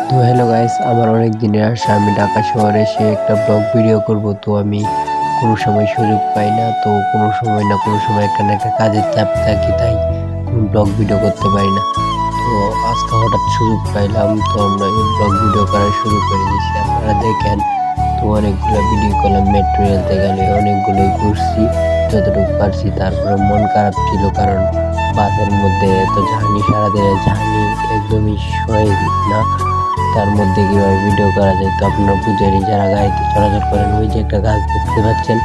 তো hello guys, আমার অনেক দিনের আশা আমি ঢাকা শহরে এসে একটা ব্লগ ভিডিও করব। তো আমি কোনো সময় সুযোগ পাই না, তো কোনো সময় না কোনো সময় একটা না একটা কাজের চাপ থাকি, তাই কোনো ব্লগ ভিডিও করতে পারি না। তো আজকে হঠাৎ সুযোগ পাইলাম, তো আমরা এই ব্লগ ভিডিও করা শুরু করে দিয়েছি। আপনারা দেখেন, তো অনেকগুলো ভিডিও করলাম, মেট্রো রেলতে গেলে অনেকগুলোই ঘুরছি যতটুকু পারছি। তারপরে মন খারাপ ছিল, কারণ বাসের মধ্যে এত জার্নি, সারাদিনের জার্নি একদমই সহ্য না। তার মধ্যে কিভাবে ভিডিও করা যায়, তো আপনারা বুঝেনি যারা গাড়িতে চলাচল করেন। ওই যে একটা গাছ দেখতে পাচ্ছেন,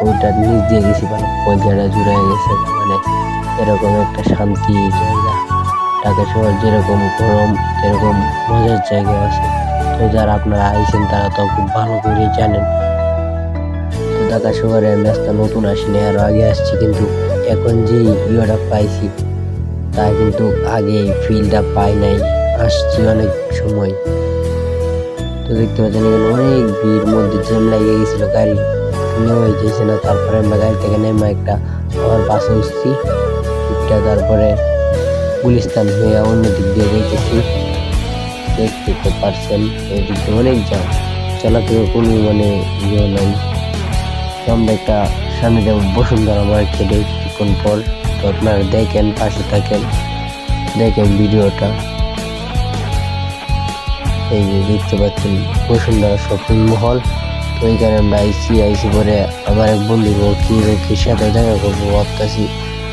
ওইটার নিচ দিয়ে গেছি, ভালো পর্যায়টা জুড়ে গেছে। মানে এরকম একটা শান্তি জায়গা, ঢাকা শহর যেরকম গরম এরকম মজার জায়গা আছে। তো যারা আপনারা আইছেন তারা তো খুব ভালো করে জানেন। তো ঢাকা শহরে আমি আজকে নতুন আসিনি, আরো আগে আসছি, কিন্তু এখন যে ইয়েটা পাইছি তা কিন্তু আগে ফিলটা পাই নাই। আসছি অনেক সময়, তো দেখতে পাচ্ছেন এখানে অনেক ভিড়, মধ্যে জ্যাম লাগিয়ে গেছিল, গাড়ি নেওয়া যেছে না। তারপরে আমরা গাড়ি থেকে নেমে একটা আবার বাসে উঠছি একটা, তারপরে গুলিস্তান হয়ে অন্য দিক দিয়ে যাইতেছি। দেখতে তো পারছেন এদিক দিয়ে অনেক জ্যাম, চলাচলের কোনো মানে ইয়ে নাই। তো আমরা একটা সামনে যাবো বসুন্ধরা মার্কেটে কিছুক্ষণ পর। তো আপনারা দেখেন, পাশে থাকেন, দেখেন ভিডিওটা। এই যে দেখতে পাচ্ছেন বসুন্ধরা শপিং মহল। তো এইখানে আমরা আইসি পরে আমার এক বন্ধু রকির সাথে দেখা করবো ভাবতেছি।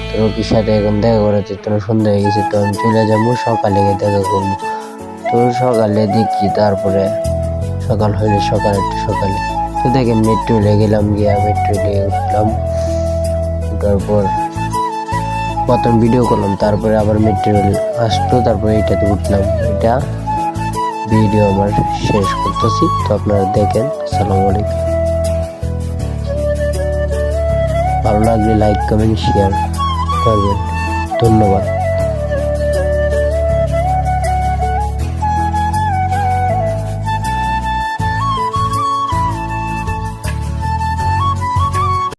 তো রকির সাথে এখন দেখা করার জন্য সন্ধ্যা হয়ে গেছে, তো আমি চলে যাবো সকালে গিয়ে দেখা করবো। তো সকালে দেখি, তারপরে সকাল হইলে সকালে তো দেখেন মেট্রো রেলে গেলাম, গিয়া মেট্রো রেলে উঠলাম। তারপর প্রথম ভিডিও করলাম, তারপরে আবার মেট্রো রেল আসলো, তারপরে এইটাতে উঠলাম। এটা ভিডিও আমার শেষ করতেছি, তো আপনারা দেখেন। আসসালামু আলাইকুম। ভালো লাগলে লাইক কমেন্ট শেয়ার করবেন, ধন্যবাদ।